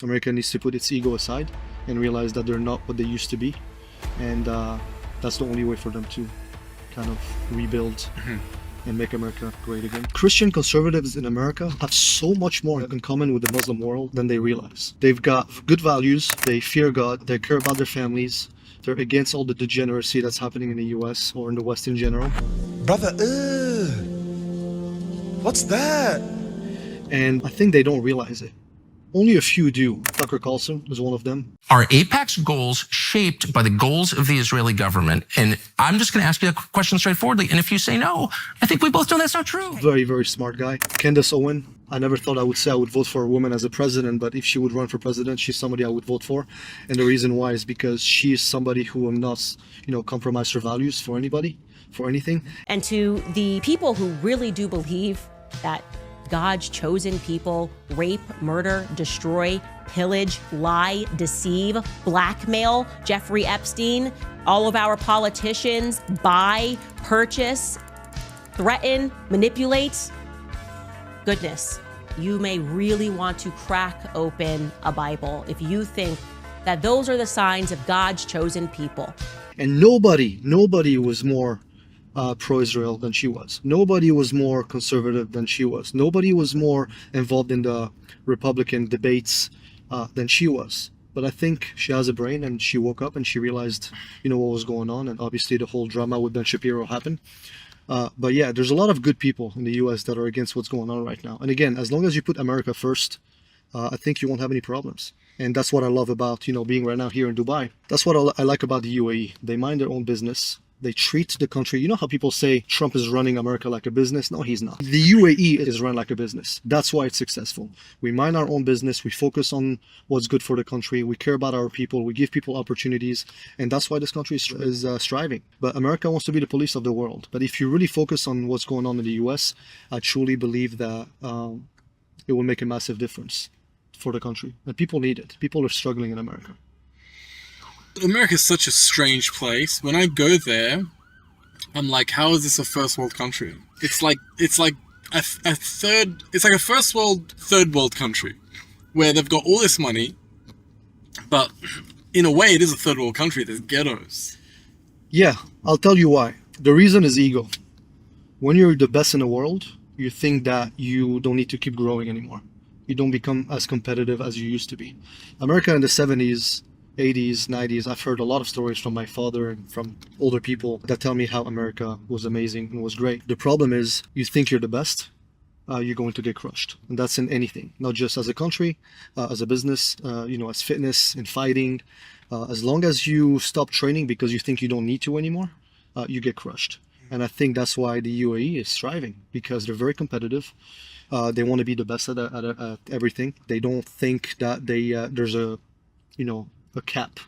America needs to put its ego aside and realize that they're not what they used to be. And that's the only way for them to kind of rebuild and make America great again. Christian conservatives in America have so much more in common with the Muslim world than they realize. They've got good values, they fear God, they care about their families, they're against all the degeneracy that's happening in the US or in the West in general. Brother, what's that? And I think they don't realize it. Only a few do. Tucker Carlson is one of them. Are AIPAC's goals shaped by the goals of the Israeli government? And I'm just going to ask you a question straightforwardly. And if you say no, I think we both know that's not true. Very, very smart guy. Candace Owens. I never thought I would say I would vote for a woman as a president, but if she would run for president, she's somebody I would vote for. And the reason why is because she is somebody who will not, compromise her values for anybody, for anything. And to the people who really do believe that God's chosen people rape, murder, destroy, pillage, lie, deceive, blackmail Jeffrey Epstein, all of our politicians, buy, purchase, threaten, manipulate. Goodness, you may really want to crack open a Bible if you think that those are the signs of God's chosen people. And nobody was more pro-Israel than she was. Nobody was more conservative than she was. Nobody was more involved in the Republican debates than she was. But I think she has a brain, and she woke up and she realized, what was going on. And obviously the whole drama with Ben Shapiro happened. But yeah, there's a lot of good people in the US that are against what's going on right now. And again, as long as you put America first, I think you won't have any problems. And that's what I love about, being right now here in Dubai. That's what I like about the UAE. They mind their own business. They treat the country. You know how people say Trump is running America like a business? No, he's not. The UAE is run like a business. That's why it's successful. We mind our own business. We focus on what's good for the country. We care about our people. We give people opportunities. And that's why this country is striving. But America wants to be the police of the world. But if you really focus on what's going on in the US, I truly believe that it will make a massive difference for the country. And people need it. People are struggling in America. America is such a strange place. When I go there, I'm like, how is this a first world country? It's like a first world, third world country where they've got all this money, but in a way it is a third world country. There's ghettos. Yeah, I'll tell you why. The reason is ego. When you're the best in the world, you think that you don't need to keep growing anymore. You don't become as competitive as you used to be. America in the 70s, 80s, 90s, I've heard a lot of stories from my father and from older people that tell me how America was amazing and was great. The problem is you think you're the best, you're going to get crushed. And that's in anything, not just as a country, as a business, as fitness and fighting. As long as you stop training because you think you don't need to anymore, you get crushed. And I think that's why the UAE is thriving, because they're very competitive. They want to be the best at everything. They don't think that there's a cap.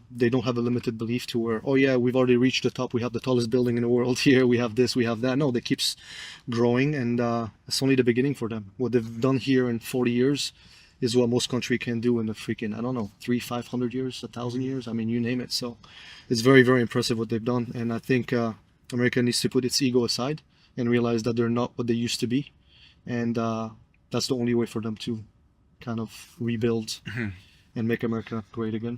They don't have a limited belief to where, oh yeah, we've already reached the top. We have the tallest building in the world here. We have this, we have that. No, they keep growing, and it's only the beginning for them. What they've done here in 40 years is what most country can do in a freaking, 500 years, 1,000 years. I mean, you name it. So it's very, very impressive what they've done. And I think America needs to put its ego aside and realize that they're not what they used to be. And that's the only way for them to kind of rebuild and make America great again.